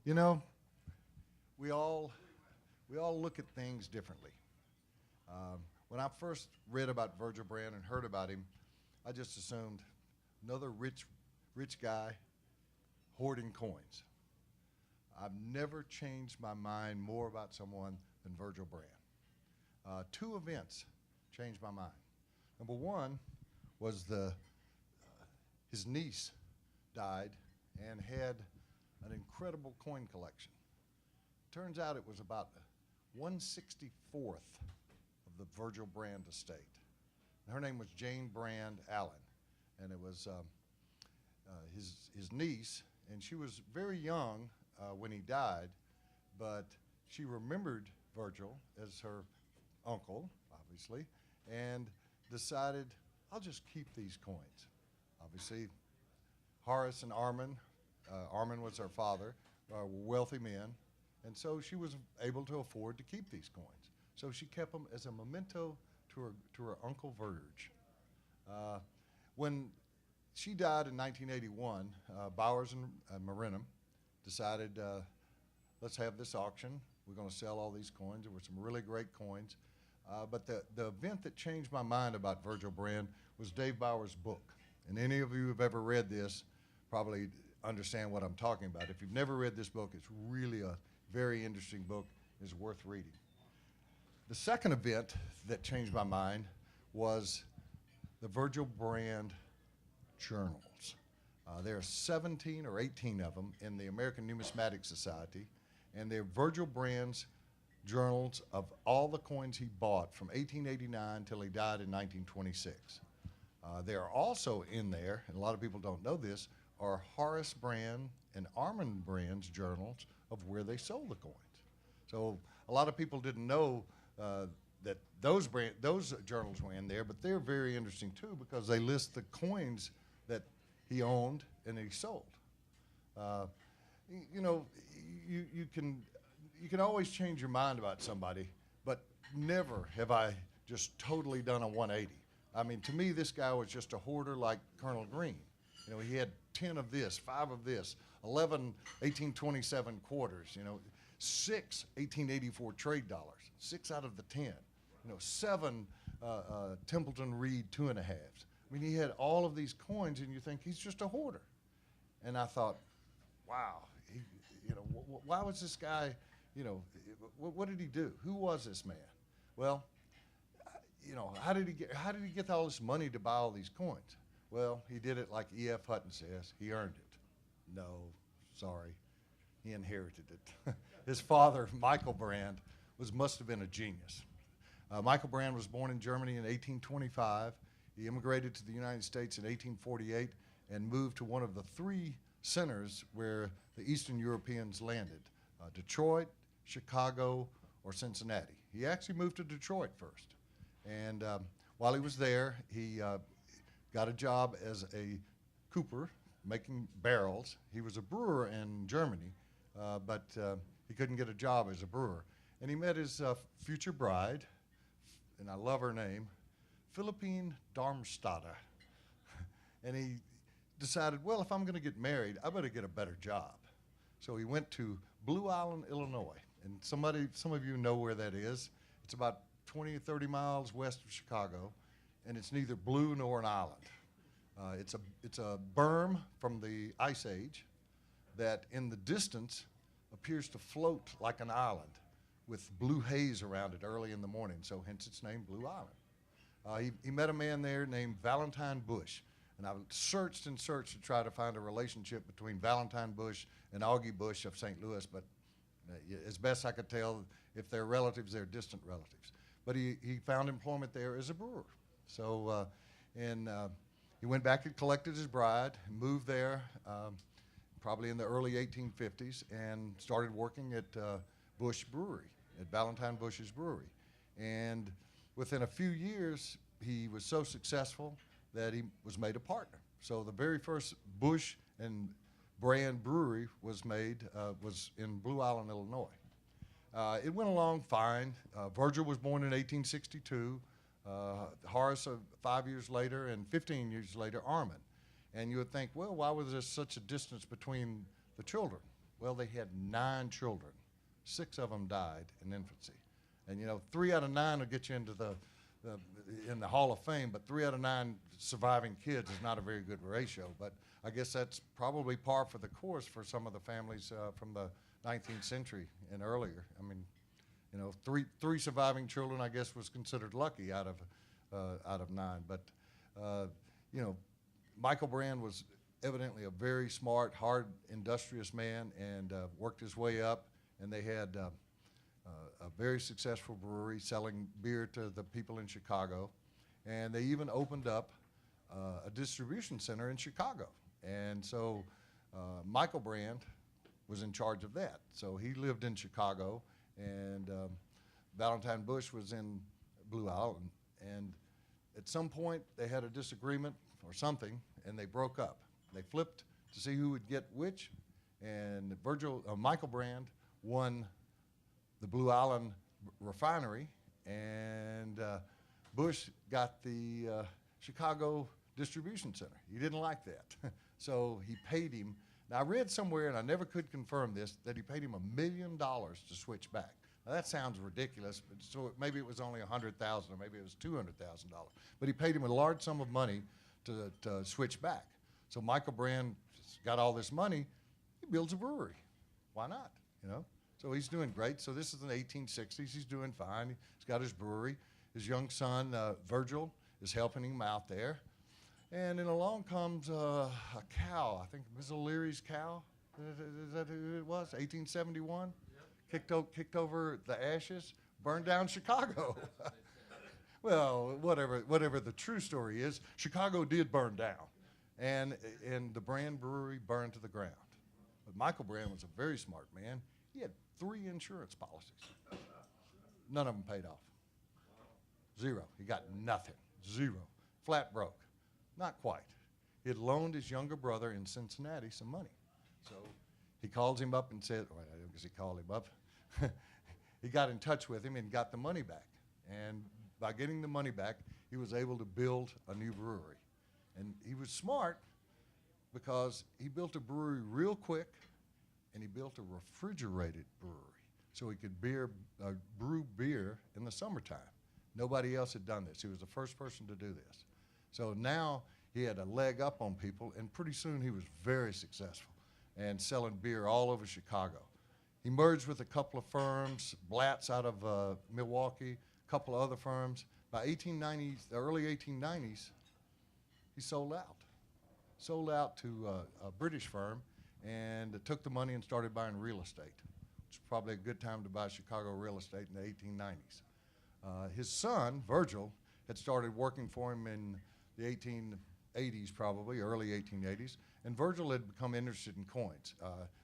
You know, we all we all look at things differently. When I first read about Virgil Brand and heard about him, I just assumed another rich guy hoarding coins. I've never changed my mind more about someone than Virgil Brand. Two events changed my mind. Number one was his niece died and had an incredible coin collection. Turns out it was about 1/64th of the Virgil Brand estate. And her name was Jane Brand Allen, and it was his niece, and she was very young when he died, but she remembered Virgil as her uncle, obviously, and decided, I'll just keep these coins. Obviously, Horace and Armand, Armand was her father, were wealthy men, and so she was able to afford to keep these coins. So she kept them as a memento to her Uncle Verge. When she died in 1981, Bowers and Marinum decided, let's have this auction. We're going to sell all these coins. There were some really great coins. But the event that changed my mind about Virgil Brand was Dave Bowers' book. And any of you who have ever read this probably understand what I'm talking about. If you've never read this book, it's really a very interesting book. It's worth reading. The second event that changed my mind was the Virgil Brand journals. There are 17 or 18 of them in the American Numismatic Society, and they're Virgil Brand's journals of all the coins he bought from 1889 till he died in 1926. There are also in there, and a lot of people don't know this, are Horace Brand and Armand Brand's journals of where they sold the coins. So a lot of people didn't know that those journals were in there, but they're very interesting too because they list the coins that he owned and he sold. You know, you can always change your mind about somebody, but never have I just totally done a 180. I mean, to me, this guy was just a hoarder like Colonel Green. You know, he had 10 of this, 5 of this, 11 1827 quarters, you know, 6 1884 trade dollars, 6 out of the 10, you know, 7 Templeton Reed 2.5s. I mean, he had all of these coins, and you think he's just a hoarder. And I thought, wow, you know, why was this guy, you know, what did he do? Who was this man? Well, you know, how did he get all this money to buy all these coins? Well, he did it like E.F. Hutton says, he earned it. No, sorry, he inherited it. His father, Michael Brand, must have been a genius. Michael Brand was born in Germany in 1825. He immigrated to the United States in 1848 and moved to one of the 3 centers where the Eastern Europeans landed, Detroit, Chicago, or Cincinnati. He actually moved to Detroit first. And while he was there, he got a job as a cooper, making barrels. He was a brewer in Germany, but he couldn't get a job as a brewer. And he met his future bride, and I love her name, Philippine Darmstadter. And he decided, well, if I'm going to get married, I better get a better job. So he went to Blue Island, Illinois. And some of you know where that is. It's about 20 or 30 miles west of Chicago, and it's neither blue nor an island. It's a berm from the Ice Age that in the distance appears to float like an island with blue haze around it early in the morning, so hence its name, Blue Island. He met a man there named Valentine Bush, and I searched and searched to try to find a relationship between Valentine Bush and Augie Bush of St. Louis, but as best I could tell, if they're relatives, they're distant relatives. But he found employment there as a brewer. So, he went back and collected his bride, moved there probably in the early 1850s, and started working at Bush Brewery, at Valentine Bush's brewery. And within a few years, he was so successful that he was made a partner. So the very first Bush and Brand brewery was in Blue Island, Illinois. It went along fine. Virgil was born in 1862. Horace 5 years later, and 15 years later, Armand. And you would think, well, why was there such a distance between the children? Well, they had 9 children. 6 of them died in infancy. And, 3 out of 9 will get you into in the Hall of Fame, but 3 out of 9 surviving kids is not a very good ratio. But I guess that's probably par for the course for some of the families from the 19th century and earlier. I mean, three surviving children, I guess, was considered lucky out of 9. But Michael Brand was evidently a very smart, hard, industrious man, and worked his way up. And they had a very successful brewery selling beer to the people in Chicago. And they even opened up a distribution center in Chicago. And so Michael Brand was in charge of that. So he lived in Chicago, and Valentine Bush was in Blue Island. And at some point, they had a disagreement or something, and they broke up. They flipped to see who would get which, and Michael Brand won the Blue Island refinery, and Bush got the Chicago distribution center. He didn't like that, so he paid him. Now, I read somewhere, and I never could confirm this, that he paid him $1 million to switch back. Now, that sounds ridiculous, but so maybe it was only $100,000, or maybe it was $200,000. But he paid him a large sum of money to switch back. So Michael Brand got all this money. He builds a brewery. Why not? So he's doing great. So this is in the 1860s. He's doing fine. He's got his brewery. His young son, Virgil, is helping him out there. And then along comes a cow. I think Ms. O'Leary's cow. Is that who it was? 1871? Yep. Kicked over the ashes, burned down Chicago. Well, whatever the true story is, Chicago did burn down. And the Brand Brewery burned to the ground. But Michael Brand was a very smart man. He had 3 insurance policies. None of them paid off. 0. He got nothing. 0. Flat broke. Not quite. He had loaned his younger brother in Cincinnati some money. So he calls him up and said, well, I guess he called him up. He got in touch with him and got the money back. And by getting the money back, he was able to build a new brewery. And he was smart because he built a brewery real quick, and he built a refrigerated brewery so he could brew beer in the summertime. Nobody else had done this. He was the first person to do this. So now he had a leg up on people, and pretty soon he was very successful and selling beer all over Chicago. He merged with a couple of firms, Blatz out of Milwaukee, a couple of other firms. By the early 1890s, he sold out to a British firm, and took the money and started buying real estate. It's probably a good time to buy Chicago real estate in the 1890s. His son, Virgil, had started working for him in the 1880s, probably, early 1880s, and Virgil had become interested in coins.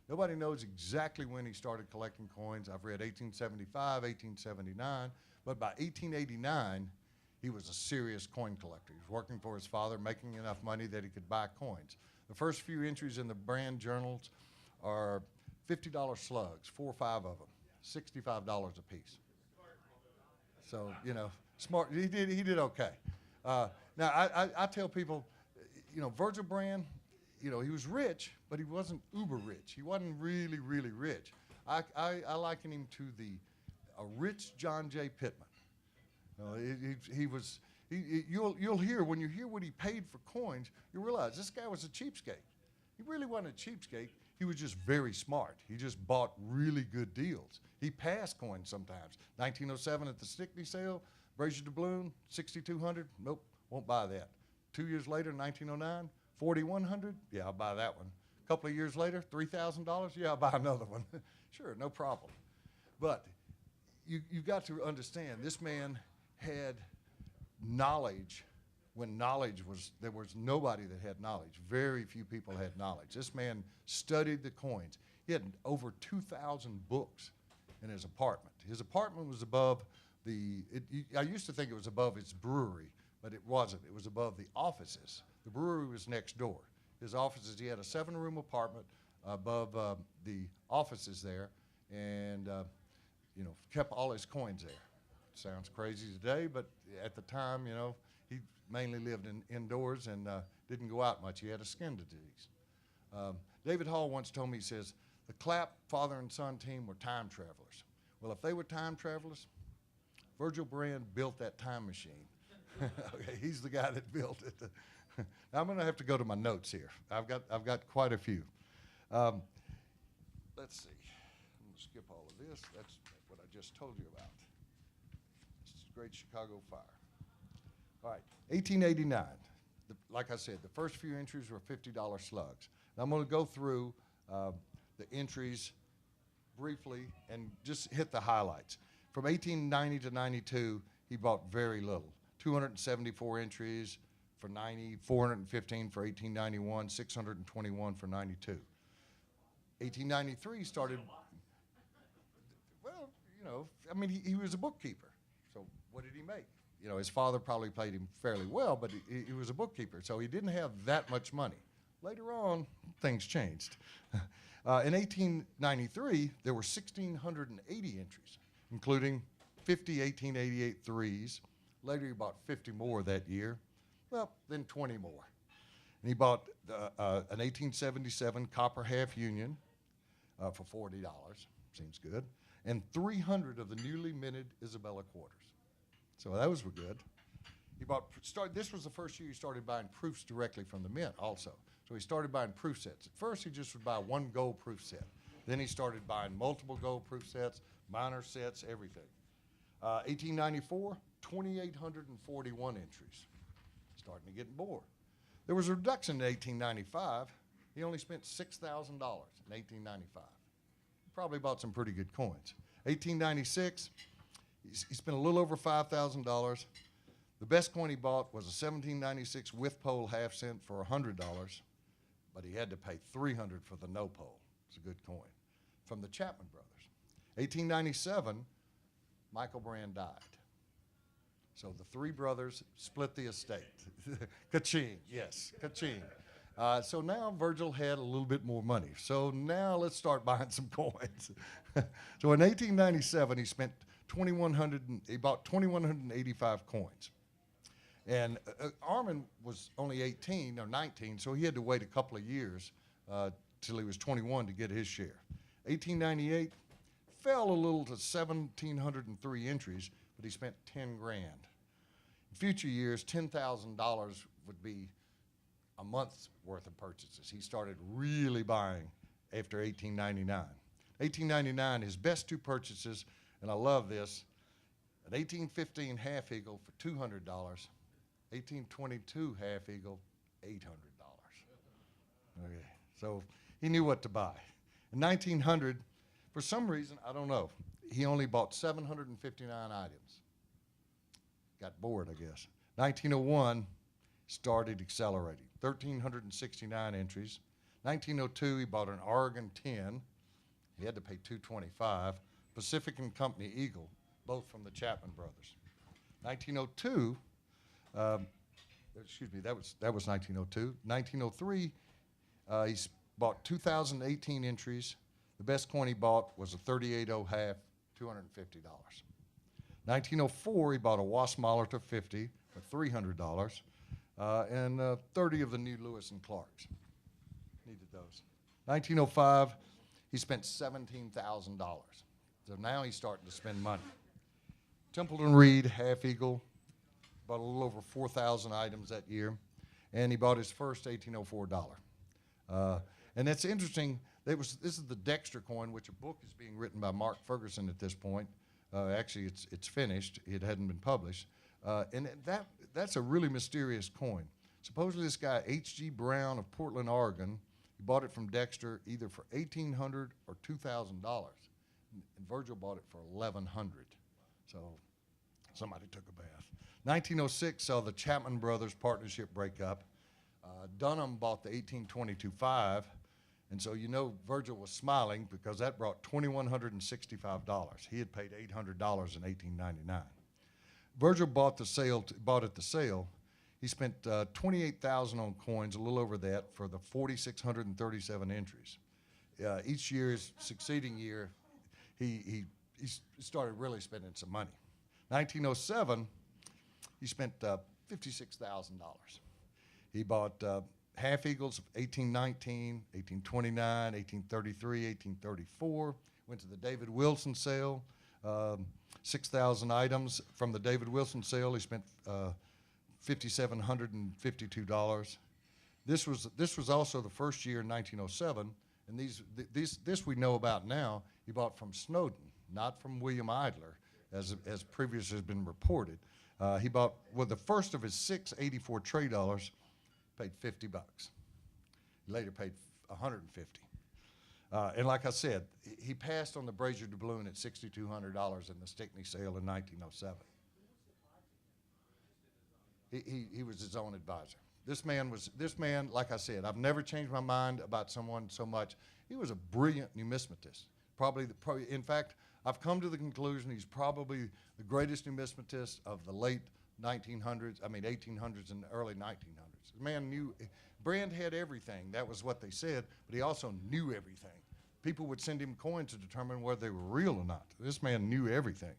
Nobody knows exactly when he started collecting coins. I've read 1875, 1879, but by 1889, he was a serious coin collector. He was working for his father, making enough money that he could buy coins. The first few entries in the Brand journals are $50 slugs, 4 or 5 of them, $65 a piece. So, smart. He did okay. Now, I tell people, Virgil Brand, he was rich, but he wasn't uber rich. He wasn't really, really rich. I liken him to a rich John J. Pittman. You'll hear, when you hear what he paid for coins, you realize this guy was a cheapskate. He really wasn't a cheapskate. He was just very smart. He just bought really good deals. He passed coins sometimes. 1907 at the Stickney sale, Brazier Doubloon, 6,200. Nope, won't buy that. 2 years later, 1909, 4,100. Yeah, I'll buy that one. A couple of years later, $3,000. Yeah, I'll buy another one. Sure, no problem. But you've got to understand, this man had knowledge when there was nobody that had knowledge. Very few people had knowledge. This man studied the coins. He had over 2,000 books in his apartment. His apartment was above I used to think it was above his brewery, but it wasn't. It was above the offices. The brewery was next door. His offices, he had a 7-room apartment above the offices there, and kept all his coins there. Sounds crazy today, but at the time, he mainly lived indoors and didn't go out much. He had a skin disease. David Hall once told me, he says, The Clapp father and son team were time travelers. Well, if they were time travelers, Virgil Brand built that time machine. Okay, he's the guy that built it. Now I'm going to have to go to my notes here. I've got quite a few. Let's see. I'm going to skip all of this. That's what I just told you about. This is Great Chicago Fire. All right, 1889. Like I said, the first few entries were $50 slugs. Now I'm going to go through the entries briefly and just hit the highlights. From 1890 to 92, he bought very little. 274 entries for 90, 415 for 1891, 621 for 92. 1893 started, well, you know, I mean, he was a bookkeeper. So what did he make? You know, his father probably paid him fairly well, but he was a bookkeeper, so he didn't have that much money. Later on, things changed. In 1893, there were 1,680 entries, including 50 1888 threes. Later, he bought 50 more that year. Well, then 20 more. And he bought an 1877 copper half union for $40. Seems good. And 300 of the newly minted Isabella quarters. So those were good. He bought, this was the first year he started buying proofs directly from the mint also. So he started buying proof sets. At first, he just would buy one gold proof set. Then he started buying multiple gold proof sets, minor sets, everything. 1894, 2,841 entries. Starting to get bored. There was a reduction in 1895. He only spent $6,000 in 1895. He probably bought some pretty good coins. 1896, he spent a little over $5,000. The best coin he bought was a 1796 with pole half cent for $100, but he had to pay $300 for the no pole. It's a good coin. From the Chapman brothers. 1897, Michael Brand died. So the three brothers split the estate. Ka-ching, yes, ka-ching. So now Virgil had a little bit more money. So now let's start buying some coins. So in 1897, he spent he bought 2,185 coins. And Armin was only 18 or 19, so he had to wait a couple of years till he was 21 to get his share. 1898 fell a little to 1,703 entries, but he spent 10 grand. In future years, $10,000 would be a month's worth of purchases. He started really buying after 1899. 1899, his best two purchases, and I love this, an 1815 half eagle for $200, 1822 half eagle, $800. Okay, so he knew what to buy. In 1900, for some reason, I don't know, he only bought 759 items. Got bored, I guess. 1901 started accelerating, 1,369 entries. 1902, he bought an Oregon 10. He had to pay $225. Pacific and Company Eagle, both from the Chapman brothers. 1902, excuse me, that was 1902. 1903, he bought 2,018 entries. The best coin he bought was a 38.0 half, $250. 1904, he bought a Wasmollerton 50 for $300, and 30 of the new Lewis and Clarks. Needed those. 1905, he spent $17,000. So now he's starting to spend money. Templeton Reed, half eagle, bought a little over 4,000 items that year, and he bought his first 1804 dollar. And that's interesting. This is the Dexter coin, which a book is being written by Mark Ferguson at this point. Actually, it's finished. It hadn't been published. And that's a really mysterious coin. Supposedly this guy, H.G. Brown of Portland, Oregon, he bought it from Dexter either for $1,800 or $2,000. And Virgil bought it for $1,100. So somebody took a bath. 1906 saw the Chapman Brothers partnership break up. Dunham bought the 1822.5, and so you know Virgil was smiling because that brought $2,165. He had paid $800 in 1899. Virgil bought at the sale. He spent $28,000 on coins, a little over that, for the 4,637 entries. Each year's succeeding year, he started really spending some money. 1907, he spent $56,000. He bought Half Eagles of 1819, 1829, 1833, 1834. Went to the David Wilson sale. 6,000 items from the David Wilson sale. He spent $5,752. This was also the first year in 1907, and this we know about now. He bought from Snowden, not from William Idler, as previously has been reported. He bought the first of his 6 84 trade dollars. Paid $50. He later paid $150. And like I said, he passed on the Brazier doubloon at $6,200 in the Stickney sale in 1907. He was his own advisor. This man, like I said, I've never changed my mind about someone so much. He was a brilliant numismatist. In fact, I've come to the conclusion he's probably the greatest numismatist of the late 1800s and early 1900s. The man knew, Brand had everything. That was what they said, but he also knew everything. People would send him coins to determine whether they were real or not. This man knew everything.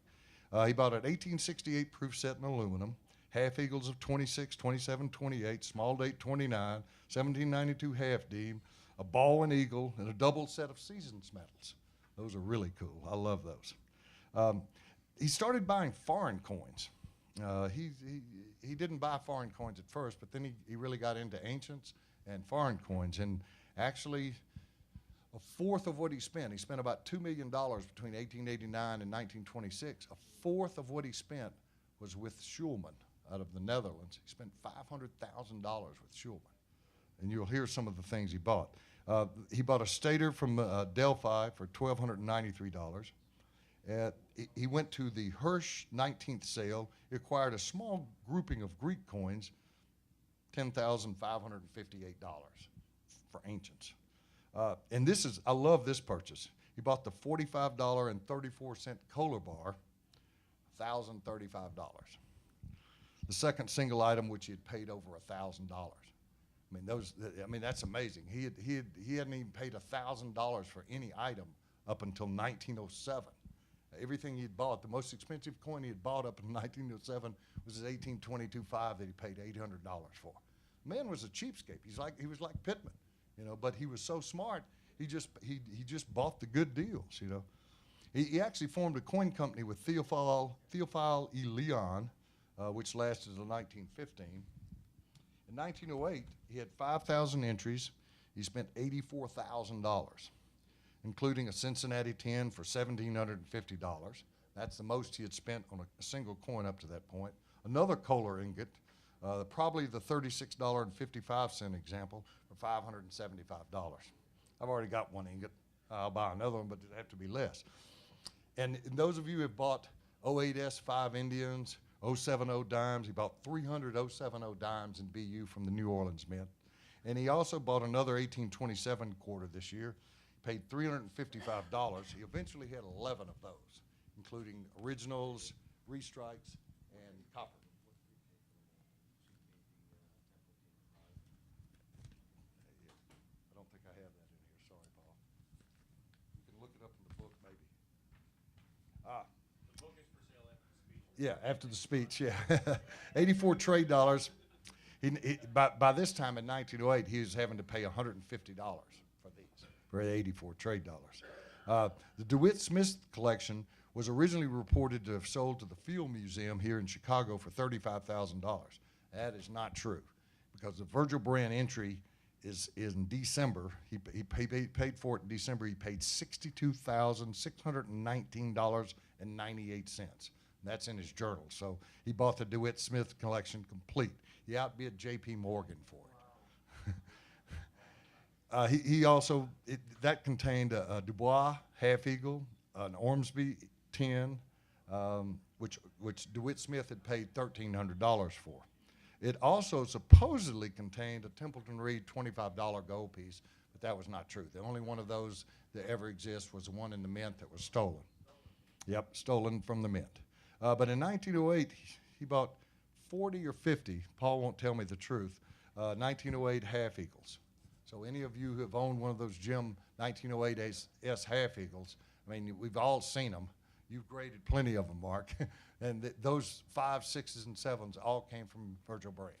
He bought an 1868 proof set in aluminum, half eagles of 26, 27, 28, small date 29, 1792 half deem, a ball and eagle, and a double set of seasons medals. Those are really cool. I love those. He started buying foreign coins. He didn't buy foreign coins at first, but then he really got into ancients and foreign coins. And actually, a fourth of what he spent about $2 million between 1889 and 1926. A fourth of what he spent was with Schulman out of the Netherlands. He spent $500,000 with Schulman. And you'll hear some of the things he bought. He bought a Stater from Delphi for $1,293. He went to the Hirsch 19th sale. He acquired a small grouping of Greek coins, $10,558 for ancients. And I love this purchase. He bought the $45.34 Kohler bar, $1,035. The second single item, which he had paid over $1,000. That's amazing. He hadn't even paid $1,000 for any item up until 1907. Everything he'd bought, the most expensive coin he had bought up in 1907 was his 1822.5 that he paid $800 for. The man was a cheapskate. He was like Pittman, but he was so smart. He just bought the good deals, He actually formed a coin company with Theophile E. Leon, which lasted until 1915. In 1908, he had 5,000 entries. He spent $84,000. Including a Cincinnati 10 for $1,750. That's the most he had spent on a single coin up to that point. Another Kohler ingot, probably the $36.55 example, for $575. I've already got one ingot. I'll buy another one, but it'd have to be less. And those of you who have bought 08S5 Indians, 070 dimes, he bought 300 070 dimes in BU from the New Orleans Mint. And he also bought another 1827 quarter this year. Paid $355. He eventually had 11 of those, including originals, restrikes, and copper. I don't think I have that in here. Sorry, Paul. You can look it up in the book, maybe. The book is for sale after the speech. Yeah, after the speech, yeah. 84 trade dollars. By this time in 1908, he was having to pay $150 for these. For 84 trade dollars. The DeWitt Smith collection was originally reported to have sold to the Field Museum here in Chicago for $35,000. That is not true, because the Virgil Brand entry is in December. He paid for it in December. He paid $62,619.98. That's in his journal. So he bought the DeWitt Smith collection complete. He outbid J.P. Morgan for it. He also, that contained a Dubois half eagle, an Ormsby 10, which DeWitt Smith had paid $1,300 for. It also supposedly contained a Templeton Reed $25 gold piece, but that was not true. The only one of those that ever exists was the one in the Mint that was stolen. Yep, stolen from the Mint. But in 1908, he bought 40 or 50, Paul won't tell me the truth, 1908 half eagles. So any of you who have owned one of those Jim 1908 S half eagles, we've all seen them. You've graded plenty of them, Mark. And those 5s, 6s, and 7s all came from Virgil Brand.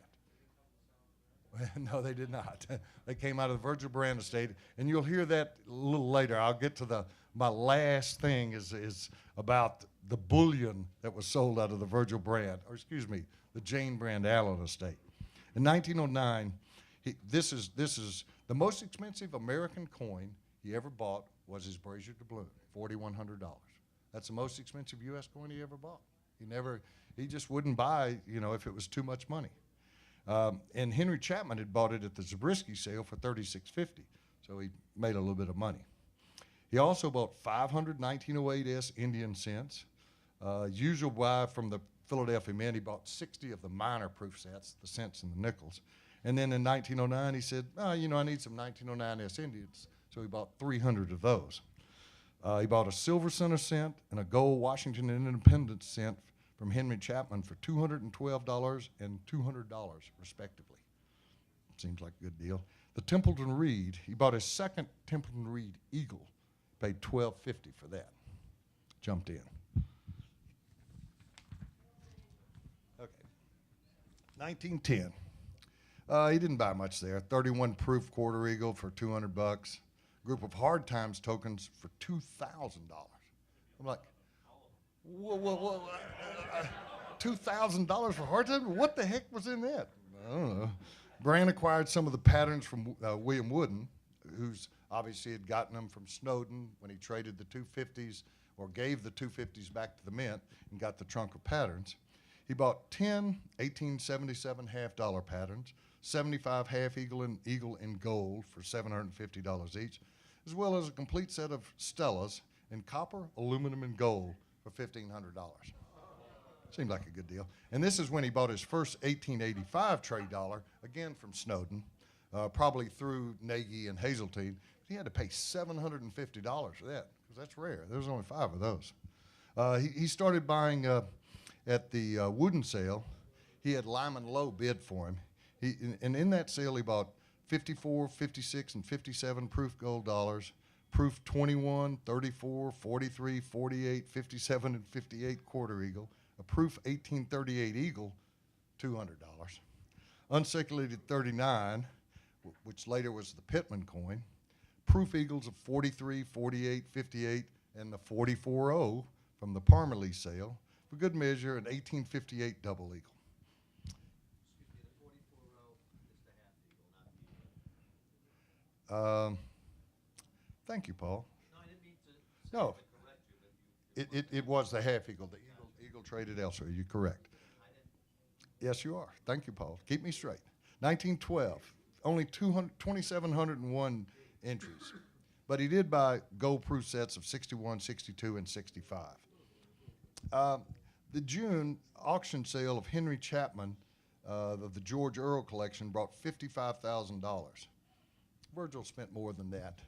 No, they did not. They came out of the Virgil Brand estate, and you'll hear that a little later. I'll get to my last thing is about the bullion that was sold out of the Virgil Brand, or excuse me, the Jane Brand Allen estate. In 1909, this is the most expensive American coin he ever bought was his brazier doubloon, $4,100. That's the most expensive U.S. coin he ever bought. He just wouldn't buy, if it was too much money. And Henry Chapman had bought it at the Zabriskie sale for $36.50, so he made a little bit of money. He also bought 500 1908S Indian cents. Usual buy from the Philadelphia Mint. He bought 60 of the minor proof sets, the cents and the nickels. And then in 1909, he said, I need some 1909S Indians, so he bought 300 of those. He bought a silver center cent and a gold Washington Independence cent from Henry Chapman for $212 and $200, respectively. Seems like a good deal. The Templeton Reed, he bought his second Templeton Reed Eagle, paid $12.50 for that. Jumped in. Okay. 1910. He didn't buy much there. 31 proof quarter eagle for $200. Group of Hard Times tokens for $2,000. I'm like, whoa, $2,000 for Hard Times? What the heck was in that? I don't know. Brand acquired some of the patterns from William Wooden, who's obviously had gotten them from Snowden when he traded the 250s or gave the 250s back to the mint and got the trunk of patterns. He bought 10 1877 half-dollar patterns, 75 half eagle in gold for $750 each, as well as a complete set of Stellas in copper, aluminum, and gold for $1,500. Seemed like a good deal. And this is when he bought his first 1885 trade dollar, again from Snowden, probably through Nagy and Hazeltine. He had to pay $750 for that, because that's rare. There was only 5 of those. He started buying at the Wooden sale. He had Lyman Lowe bid for him. And in that sale, he bought 54, 56, and 57 proof gold dollars, proof 21, 34, 43, 48, 57, and 58 quarter eagle, a proof 1838 eagle, $200. Uncirculated 39, which later was the Pittman coin, proof eagles of 43, 48, 58, and the 44-0 from the Parmalee sale. For good measure, an 1858 double eagle. Thank you, Paul. No, I didn't mean to No, correct you, but it was the half eagle. The eagle traded elsewhere. You're correct. Yes, you are. Thank you, Paul. Keep me straight. 1912, only 2,701 entries. But he did buy gold proof sets of 61, 62, and 65. The June auction sale of Henry Chapman of the George Earl collection brought $55,000. Virgil spent more than that,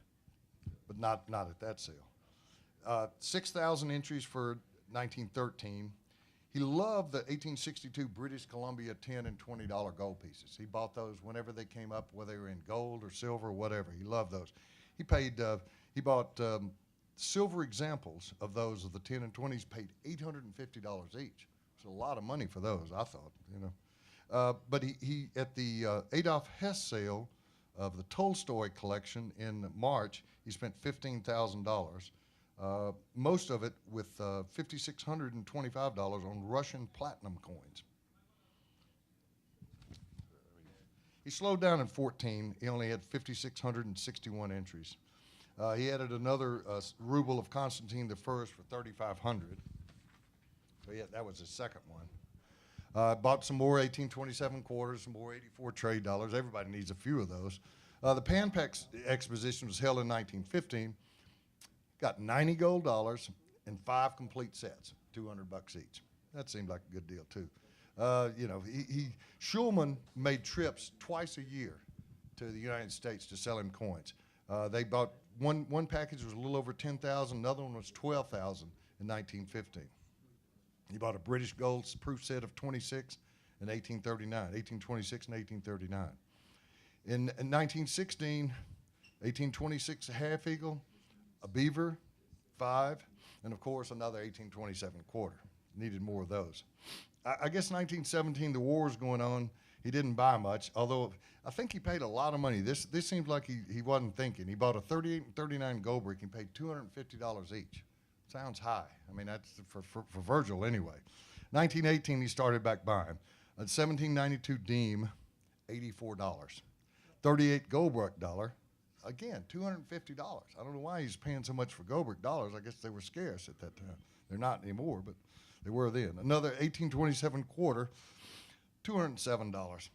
but not at that sale. 6,000 entries for 1913. He loved the 1862 British Columbia $10 and $20 gold pieces. He bought those whenever they came up, whether they were in gold or silver or whatever. He loved those. He bought silver examples of those of the 10 and 20s, paid $850 each. It's a lot of money for those, I thought, But he at the Adolf Hess sale of the Tolstoy collection in March, he spent $15,000. Most of it with $5,625 on Russian platinum coins. He slowed down in 14. He only had 5,661 entries. He added another ruble of Constantine I for 3,500. So yeah, that was his second one. Bought some more 1827 quarters, some more 84 trade dollars. Everybody needs a few of those. The Pan Pac Exposition was held in 1915. Got 90 gold dollars and 5 complete sets, $200 each. That seemed like a good deal too. Schulman made trips twice a year to the United States to sell him coins. They bought one package was a little over 10,000, another one was 12,000 in 1915. He bought a British gold proof set of 26 in 1826 and 1839. In 1916, 1826 a half eagle, a beaver, 5, and of course another 1827 quarter. Needed more of those. I guess 1917, the war was going on. He didn't buy much, although I think he paid a lot of money. This seems like he wasn't thinking. He bought a 38 and 39 Goldbrick and paid $250 each. Sounds high. I mean, that's for Virgil anyway. 1918, he started back buying. A 1792 Deem, $84. 38 Goldbrick dollar, again, $250. I don't know why he's paying so much for Goldbrick dollars. I guess they were scarce at that time. They're not anymore, but they were then. Another 1827 quarter, $207,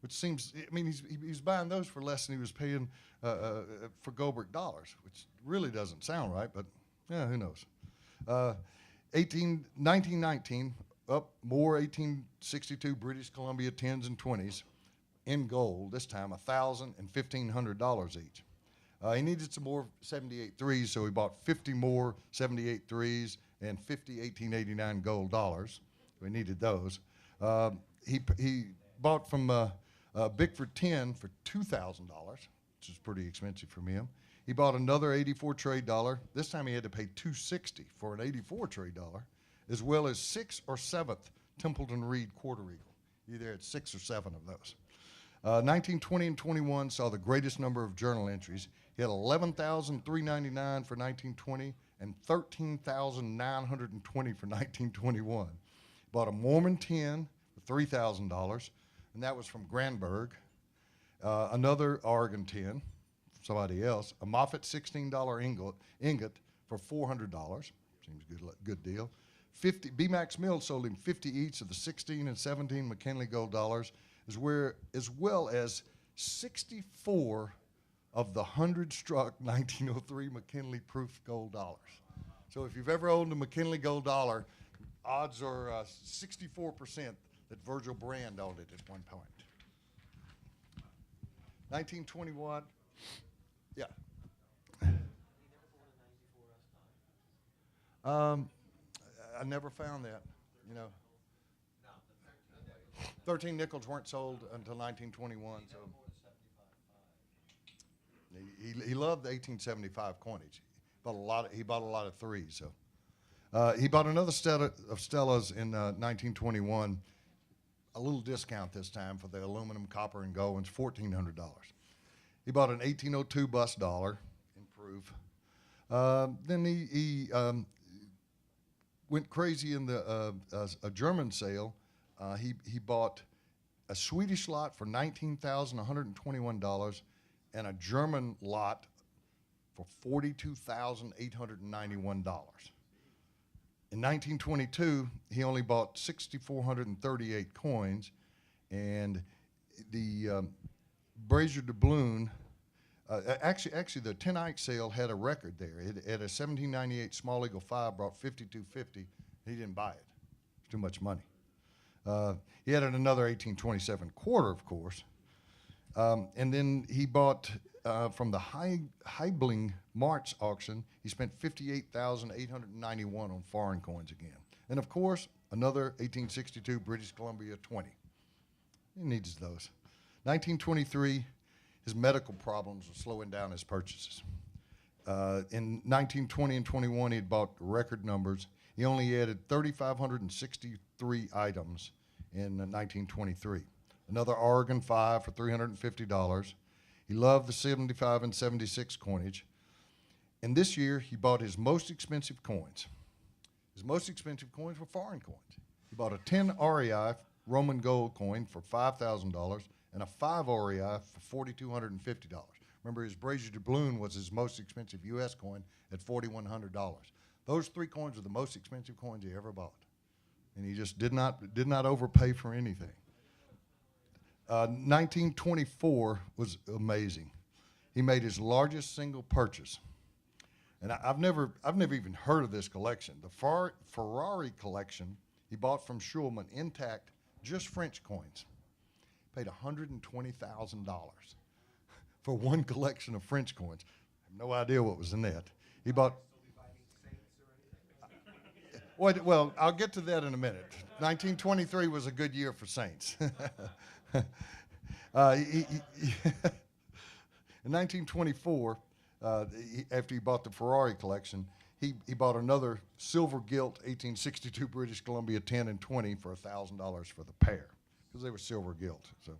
which seems, I mean, he's buying those for less than he was paying for Goldbrick dollars, which really doesn't sound right, but yeah, who knows. 1919, more 1862 British Columbia 10s and 20s in gold, this time $1,000 and $1,500 each. He needed some more 78 threes, so he bought 50 more 78 threes and 50 1889 gold dollars. We needed those. He bought from Bickford 10 for $2,000, which is pretty expensive from him. He bought another 84 trade dollar. This time he had to pay $260 for an 84 trade dollar, as well as 6th or 7th Templeton Reed quarter eagle. Either had 6 or 7 of those. 1920 and 21 saw the greatest number of journal entries. He had 11,399 for 1920 and 13,920 for 1921. Bought a Mormon 10 for $3,000, and that was from Granberg. Another Oregon 10, somebody else. A Moffett $16 ingot for $400. Seems good deal. 50 B-Max Mills sold him 50 each of the 16 and 17 McKinley gold dollars, as well as 64 of the 100-struck 1903 McKinley proof gold dollars. So if you've ever owned a McKinley gold dollar, odds are 64% that Virgil Brand owned it at one point. 1921, yeah. I never found that, you know. 13 nickels weren't sold until 1921. So he loved the 1875 coinage. He bought a lot of threes. So he bought another set of Stellas in 1921. A little discount this time for the aluminum, copper, and gold. It's $1,400. He bought an 1802 bust dollar in proof. Then he went crazy in a German sale. He bought a Swedish lot for $19,121 and a German lot for $42,891. In 1922, he only bought 6,438 coins, and the Brazier Doubloon, actually the 10 Ike sale had a record there. It had a 1798 Small Eagle 5 brought 5,250. He didn't buy it. It's too much money. He had another 1827 quarter, of course. And then he bought from the Heibling March auction, he spent $58,891 on foreign coins again. And of course, another 1862 British Columbia 20. He needs those. 1923, his medical problems were slowing down his purchases. In 1920 and 21, he had bought record numbers. He only added 3,563 items in 1923. Another Oregon 5 for $350. He loved the 75 and 76 coinage. And this year, he bought his most expensive coins. His most expensive coins were foreign coins. He bought a 10 REI Roman gold coin for $5,000 and a 5 REI for $4,250. Remember, his Brazier Doubloon was his most expensive U.S. coin at $4,100. Those 3 coins were the most expensive coins he ever bought. And he just did not overpay for anything. 1924 was amazing. He made his largest single purchase. And I've never even heard of this collection. The Ferrari collection he bought from Schulman intact, just French coins. Paid $120,000 for one collection of French coins. I have no idea what was in that. He bought. Well, I'll get to that in a minute. 1923 was a good year for Saints. In 1924, after he bought the Ferrari collection, he bought another silver gilt 1862 British Columbia 10 and 20 for $1,000 for the pair. because they were silver gilt. So,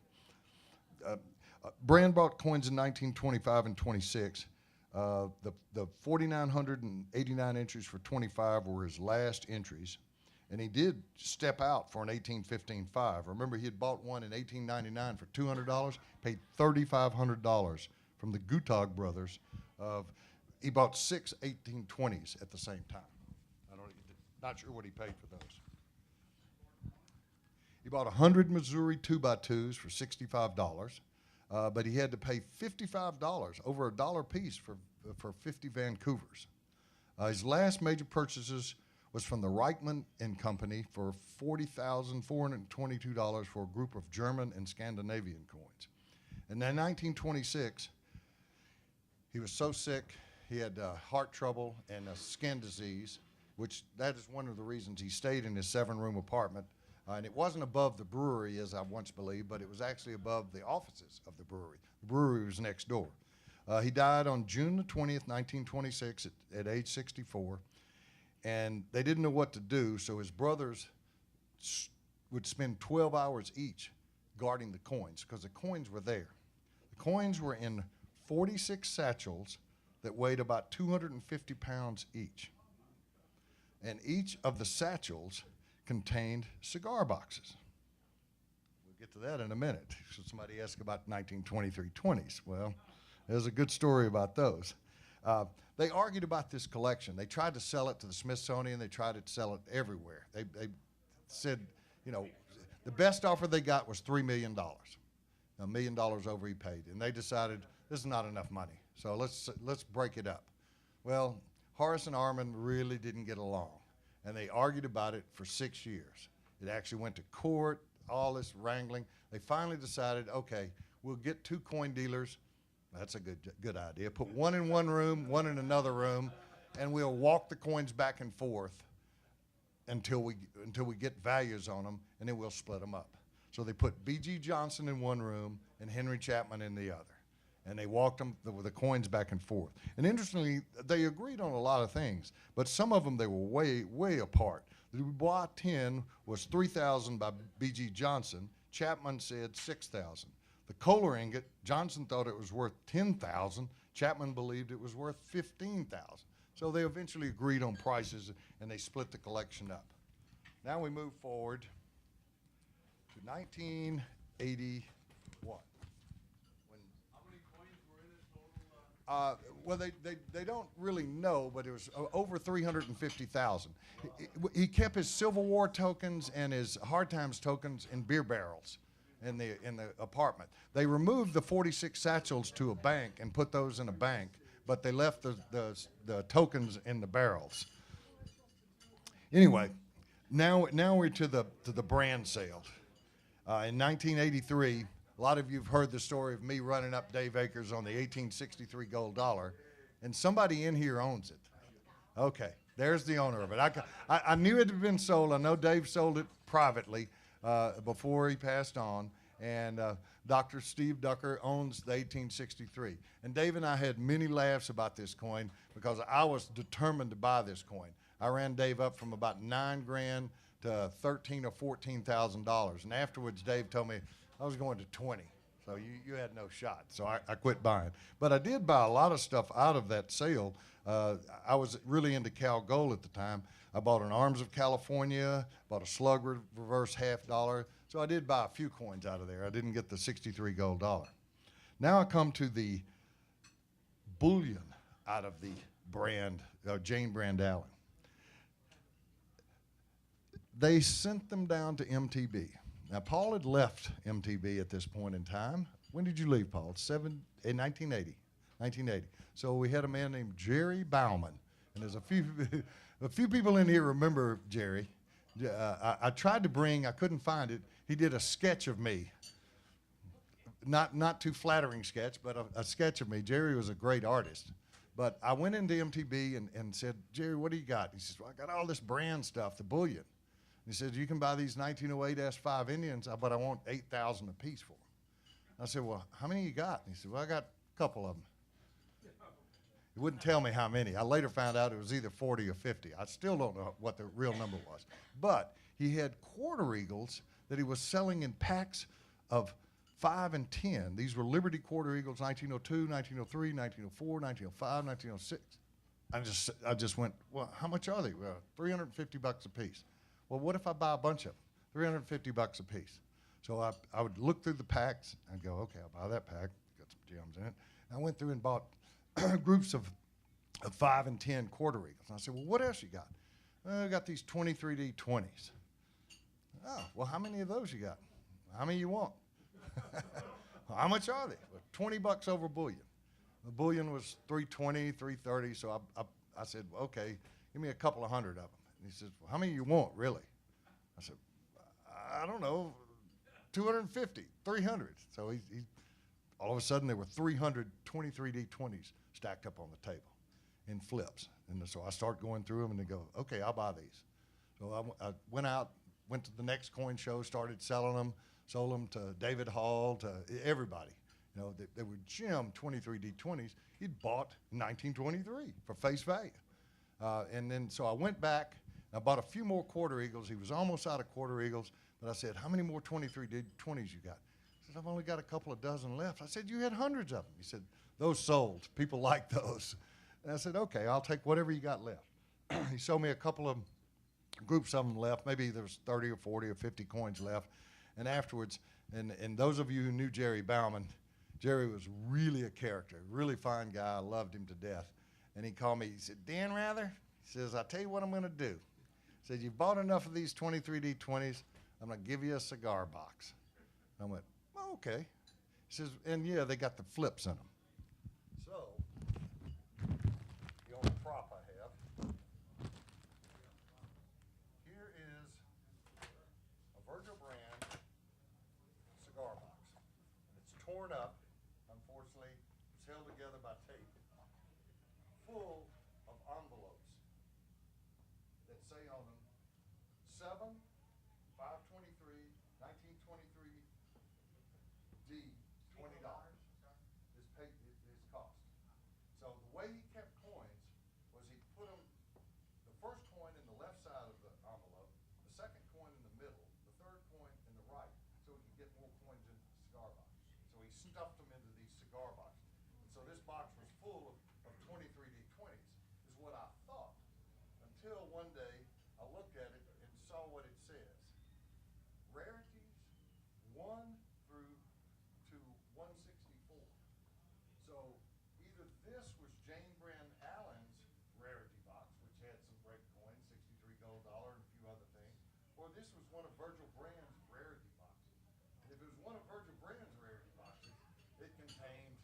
Brand bought coins in 1925 and 26. The 4,989 entries for 25 were his last entries, and he did step out for an 1815.5. Remember, he had bought one in 1899 for $200, paid $3,500 from the Guttag brothers. He bought 6 1820s at the same time. Not sure what he paid for those. He bought 100 Missouri 2x2s for $65, but he had to pay $55, over $1 a piece for 50 Vancouvers. His last major purchases was from the Reichmann and Company for $40,422 for a group of German and Scandinavian coins. And in 1926, he was so sick, he had heart trouble and a skin disease, which that is one of the reasons he stayed in his 7-room apartment. And it wasn't above the brewery, as I once believed, but it was actually above the offices of the brewery. The brewery was next door. He died on June the 20th, 1926, at age 64. And they didn't know what to do, so his brothers would spend 12 hours each guarding the coins, because the coins were there. The coins were in 46 satchels that weighed about 250 pounds each. And each of the satchels contained cigar boxes. We'll get to that in a minute. So somebody asked about 1923 20s. Well, there's a good story about those. They argued about this collection. They tried to sell it to the Smithsonian. They tried to sell it everywhere. They said, you know, the best offer they got was $3 million. $1 million over he paid. And they decided this is not enough money, so let's break it up. Well, Horace and Armand really didn't get along, and they argued about it for 6 years. It actually went to court, all this wrangling. They finally decided, okay, we'll get 2 coin dealers. That's a good idea. Put one in one room, one in another room, and we'll walk the coins back and forth until we get values on them, and then we'll split them up. So they put B.G. Johnson in one room and Henry Chapman in the other. And they walked them the coins back and forth. And interestingly, they agreed on a lot of things, but some of them they were way apart. The Dubois 10 was $3,000 by B.G. Johnson. Chapman said $6,000. The Kohler ingot, Johnson thought it was worth $10,000. Chapman believed it was worth $15,000. So they eventually agreed on prices, and they split the collection up. Now we move forward to 1981. Well, they don't really know, but it was over 350,000. He kept his Civil War tokens and his Hard Times tokens in beer barrels in the apartment. They removed the 46 satchels to a bank and put those in a bank, but they left the tokens in the barrels. Anyway, now we're to the brand sale. In 1983. A lot of you have heard the story of me running up Dave Akers on the 1863 gold dollar, and somebody in here owns it. Okay, there's the owner of it. I knew it had been sold. I know Dave sold it privately before he passed on, and Dr. Steve Ducker owns the 1863. And Dave and I had many laughs about this coin because I was determined to buy this coin. I ran Dave up from about $9,000 to $13,000 or $14,000, and afterwards Dave told me I was going to 20, so you had no shot. So I quit buying. But I did buy a lot of stuff out of that sale. I was really into Cal Gold at the time. I bought an Arms of California, bought a Slug Reverse $50. So I did buy a few coins out of there. I didn't get the 63 gold dollar. Now I come to the bullion out of the brand, Jane Brand Allen. They sent them down to MTB. Now, Paul had left MTB at this point in time. When did you leave, Paul? In 1980. 1980. So we had a man named Jerry Bauman. And there's a few people in here remember Jerry. I tried to bring, I couldn't find it. He did a sketch of me. Not too flattering sketch, but a sketch of me. Jerry was a great artist. But I went into MTB and said, Jerry, what do you got? He says, well, I got all this brand stuff, the bullion. He said, you can buy these 1908 S5 Indians, but I want 8,000 apiece for them. I said, well, how many you got? And he said, well, I got a couple of them. He wouldn't tell me how many. I later found out it was either 40 or 50. I still don't know what the real number was. But he had quarter eagles that he was selling in packs of 5 and 10. These were Liberty Quarter Eagles, 1902, 1903, 1904, 1905, 1906. I just went, well, how much are they? Well, $350 a piece. Well, what if I buy a bunch of them? $350 a piece. So I would look through the packs and go, okay, I'll buy that pack. Got some gems in it. And I went through and bought groups of 5 and 10 quarter eagles. And I said, well, what else you got? I got these 23D 20s. Oh, well, how many of those you got? How many you want? Well, how much are they? Well, $20 over bullion. The bullion was 320, 330. So I said, well, okay, give me a couple of hundred of them. And he says, well, how many you want, really? I said, I don't know, 250, 300. So he all of a sudden there were 300 23D 20s stacked up on the table in flips. And so I start going through them and they go, okay, I'll buy these. So I went out, went to the next coin show, started selling them, sold them to David Hall, to everybody. You know, they were gem 23D 20s he'd bought in 1923 for face value. And then so I went back, and I bought a few more quarter eagles. He was almost out of quarter eagles, but I said, how many more 23D 20s you got? He said, I've only got a couple of dozen left. I said, you had hundreds of them. He said, those sold. People like those. And I said, okay, I'll take whatever you got left. He sold me a couple of groups of them left. Maybe there was 30 or 40 or 50 coins left. And afterwards, and those of you who knew Jerry Bauman, Jerry was really a character, really fine guy. I loved him to death. And he called me, he said, Dan Rather, he says, I'll tell you what I'm going to do. He said, you've bought enough of these 23D 20s, I'm going to give you a cigar box. I went, oh, okay. He says, and yeah, they got the flips in them. So, the only prop I have, here is a Virgil Brand cigar box. And it's torn up, unfortunately. It's held together by tape, full of envelopes that say on them 7, 523, 1923 D, $20 is cost. So the way he kept coins was he put them, the first coin in the left side of the envelope, the second coin in the middle, the third coin in the right, so he could get more coins into the cigar box. So he stuffed them into these cigar boxes. And so this box was full of 23D 20s, is what I thought, until one day I looked at it and saw what it says. Rarities 1 through to 164. So either this was Jane Brand Allen's rarity box, which had some great coins, 63 gold dollar and a few other things, or this was one of Virgil Brand's rarity boxes. And if it was one of Virgil Brand's rarity boxes, it contained,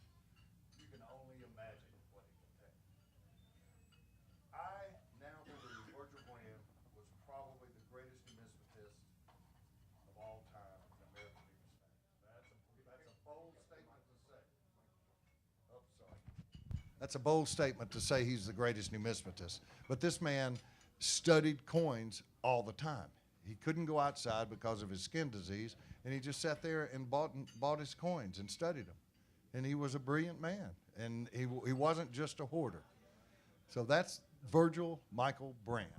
you can only imagine what it contained. I now believe Virgil Brand was probably the greatest numismatist of all time in American numismatics. That's a bold statement to say. Oh, sorry. That's a bold statement to say he's the greatest numismatist. But this man studied coins all the time. He couldn't go outside because of his skin disease, and he just sat there and bought his coins and studied them. And he was a brilliant man, and he wasn't just a hoarder. So that's Virgil Michael Brand.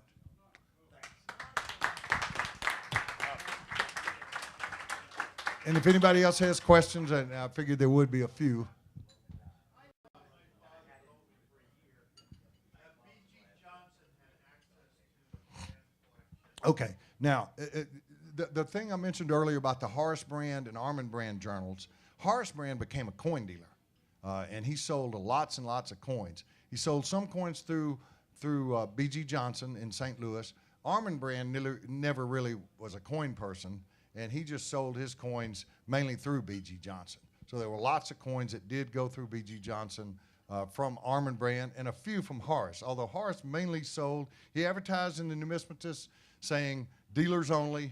And if anybody else has questions, and I figured there would be a few. Okay, now, the thing I mentioned earlier about the Horace Brand and Armand Brand journals, Horace Brand became a coin dealer, and he sold lots and lots of coins. He sold some coins through B.G. Johnson in St. Louis. Armand Brand never really was a coin person, and he just sold his coins mainly through B.G. Johnson. So there were lots of coins that did go through B.G. Johnson from Armand Brand and a few from Horace, although Horace mainly sold, he advertised in the Numismatist saying dealers only.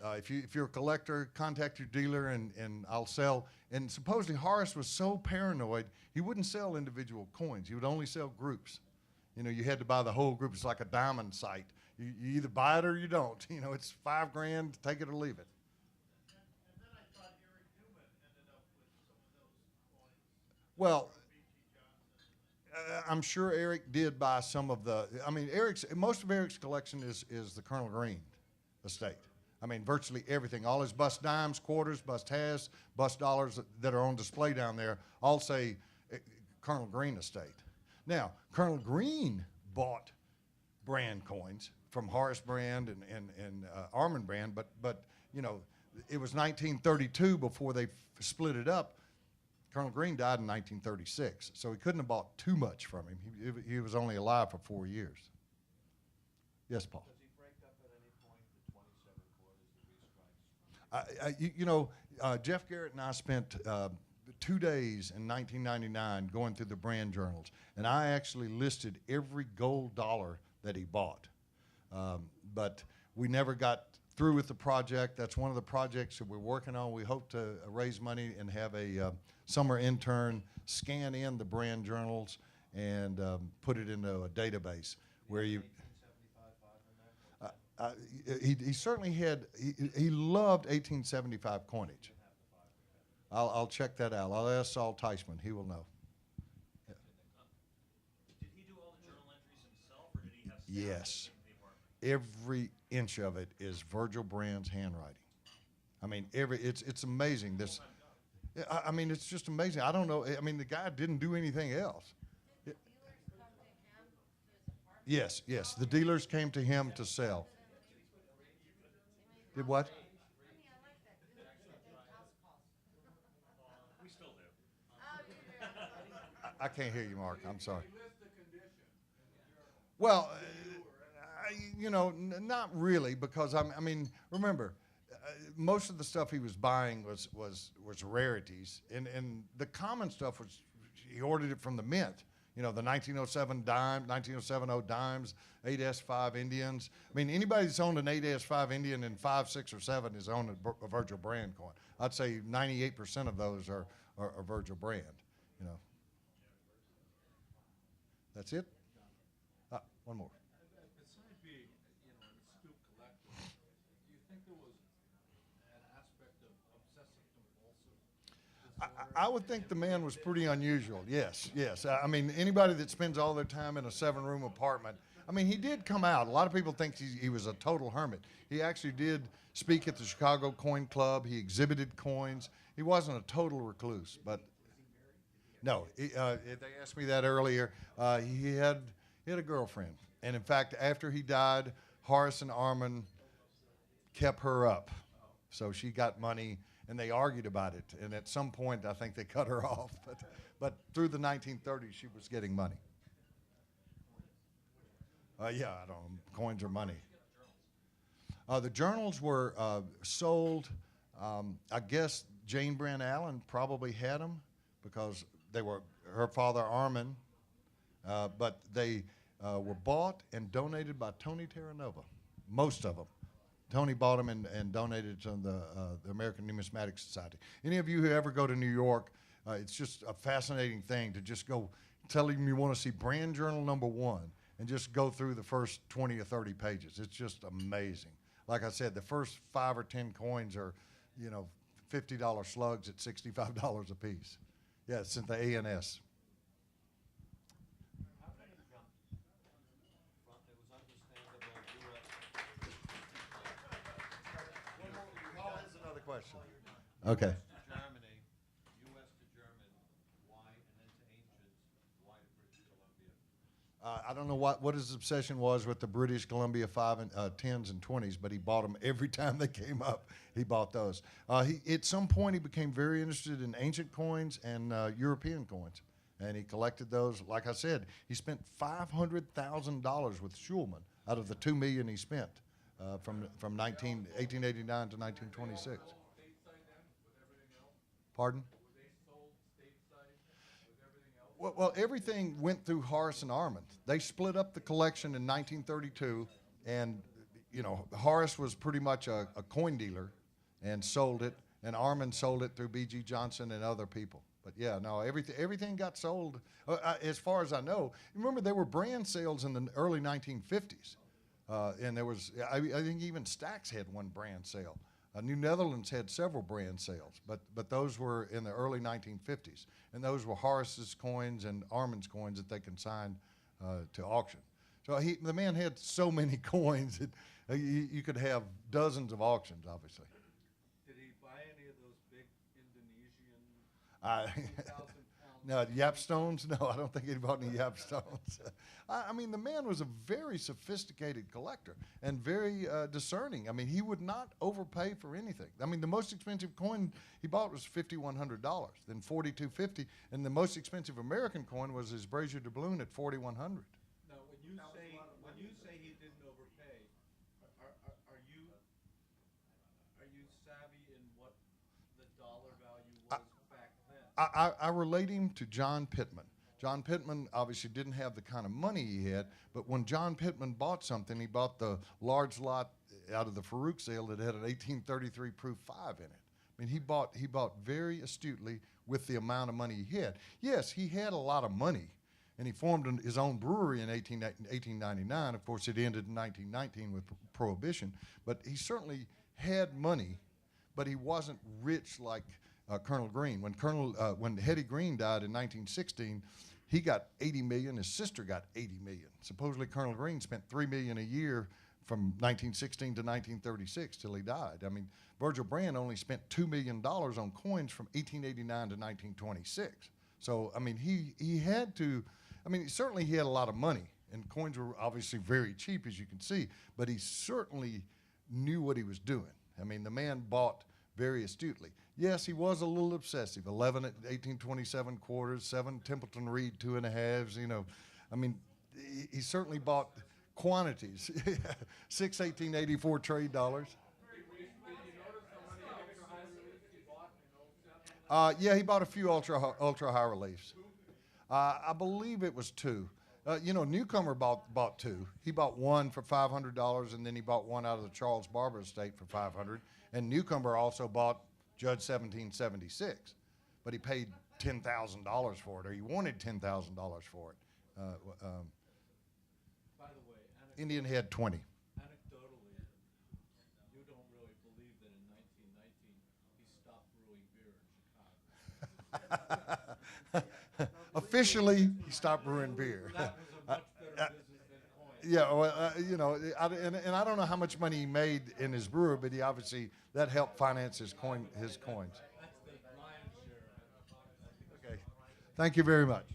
If you're a collector, contact your dealer and I'll sell. And supposedly Horace was so paranoid, he wouldn't sell individual coins. He would only sell groups. You know, you had to buy the whole group. It's like a diamond site. You either buy it or you don't. You know, it's $5,000, take it or leave it. And then I thought Eric Newman ended up with some of those coins. Well, B.G. Johnson. I'm sure Eric did buy some of the, I mean, most of Eric's collection is the Colonel Green estate. I mean, virtually everything. All his bust dimes, quarters, bust halves, bust dollars that are on display down there all say Colonel Green estate. Now, Colonel Green bought Brand coins from Horace Brand and Armand Brand, but you know, it was 1932 before they split it up. Colonel Green died in 1936, so he couldn't have bought too much from him. He was only alive for 4 years. Yes, Paul. Does he break up at any point the 27 quarters, the three strikes? You know, Jeff Garrett and I spent 2 days in 1999 going through the brand journals, and I actually listed every gold dollar that he bought. But we never got through with the project. That's one of the projects that we're working on. We hope to raise money and have a summer intern scan in the brand journals and put it into a database where you. 1875 in there? He certainly had. He loved 1875 coinage. I'll check that out. I'll ask Saul Teichman. He will know. Did he do all the journal entries himself, or did he have staff? Yes. They were. Every inch of it is Virgil Brand's handwriting. I mean, it's amazing. This, I mean, it's just amazing. I don't know. I mean, the guy didn't do anything else. Yes, yes. The dealers came to him to sell. Did what? We still do. I can't hear you, Mark. I'm sorry. Well, you know, not really, because I mean, remember, most of the stuff he was buying was rarities, and the common stuff was he ordered it from the mint. You know, the 1907 dime, 1970 dimes, 8S5 Indians. I mean, anybody that's owned an 8S5 Indian in 5, 6, or 7 is owned a Virgil Brand coin. I'd say 98% of those are Virgil Brand. You know. That's it. One more. Besides being, an astute collector, do you think there was an aspect of obsessive compulsive? I would think the man was pretty unusual. Yes, yes. I mean, anybody that spends all their time in a 7-room apartment. I mean, he did come out. A lot of people think he was a total hermit. He actually did speak at the Chicago Coin Club. He exhibited coins. He wasn't a total recluse, but no. They asked me that earlier. He had a girlfriend, and in fact, after he died, Horace and Armand kept her up, so she got money. And they argued about it, and at some point, I think they cut her off. But through the 1930s, she was getting money. Yeah, I don't know. Coins are money. The journals were sold. I guess Jane Brand Allen probably had them because they were her father Armand, but they were bought and donated by Tony Terranova, most of them. Tony bought them and donated to the American Numismatic Society. Any of you who ever go to New York, it's just a fascinating thing to just go tell him you want to see Brand Journal #1 and just go through the first 20 or 30 pages. It's just amazing. Like I said, the first 5 or 10 coins are, $50 slugs at $65 a piece. Yeah, it's in the ANS. How did it jump from, it was understandable US. That's another question. Okay. To Germany, US to German, why, and then to ancients, why to British Columbia? I don't know what his obsession was with the British Columbia 5 and 10s and 20s, but he bought them every time they came up. He bought those. At some point, he became very interested in ancient coins and European coins, and he collected those. Like I said, he spent $500,000 with Schulman out of the $2 million he spent from 1889 to 1926. Pardon? Well, everything went through Horace and Armand. They split up the collection in 1932, and Horace was pretty much a coin dealer and sold it, and Armand sold it through B.G. Johnson and other people. But yeah, no, everything got sold. As far as I know, remember there were brand sales in the early 1950s, and there was I think even Stax had one brand sale. New Netherlands had several brand sales, but those were in the early 1950s, and those were Horace's coins and Armand's coins that they consigned to auction. So the man had so many coins that You could have dozens of auctions, obviously. Did he buy any of those big Indonesian I, 2,000-pound? no, Yapstones? No, I don't think he bought any Yapstones. I mean, the man was a very sophisticated collector and very discerning. I mean, he would not overpay for anything. I mean, the most expensive coin he bought was $5,100, then $4,250, and the most expensive American coin was his brazier doubloon at $4,100. Now, when you say he didn't overpay, are you savvy in what the dollar value was back then? I relate him to John Pittman. John Pittman obviously didn't have the kind of money he had, but when John Pittman bought something, he bought the large lot out of the Farouk sale that had an 1833 proof 5 in it. I mean, he bought very astutely with the amount of money he had. Yes, he had a lot of money, and he formed his own brewery in 1899. Of course, it ended in 1919 with Prohibition, but he certainly had money, but he wasn't rich like Colonel Green. When Hetty Green died in 1916, he got 80 million. His sister got 80 million. Supposedly, Colonel Green spent $3 million a year from 1916 to 1936 till he died. I mean, Virgil Brand only spent $2 million on coins from 1889 to 1926. So, I mean, he had to. I mean, certainly he had a lot of money, and coins were obviously very cheap, as you can see. But he certainly knew what he was doing. I mean, the man bought very astutely. Yes, he was a little obsessive. 11 at 1827 quarters, 7 Templeton Reed 2.5s. You know, I mean, he certainly bought quantities. 6 1884 trade dollars. Yeah, he bought a few ultra high reliefs. I believe it was 2. You know, Newcomer bought 2. He bought one for $500, and then he bought one out of the Charles Barber estate for $500. And Newcomer also bought Judge 1776, but he paid $10,000 for it, or he wanted $10,000 for it. By the way, Indian had 20. anecdotally, you don't really believe that in 1919 he stopped brewing beer in Chicago. Officially, he stopped brewing beer. That was a much better business than coins. Yeah, well, you know, and I don't know how much money he made in his brewer, but he obviously, that helped finance his coins. That's the lion's share of it. Okay. Thank you very much.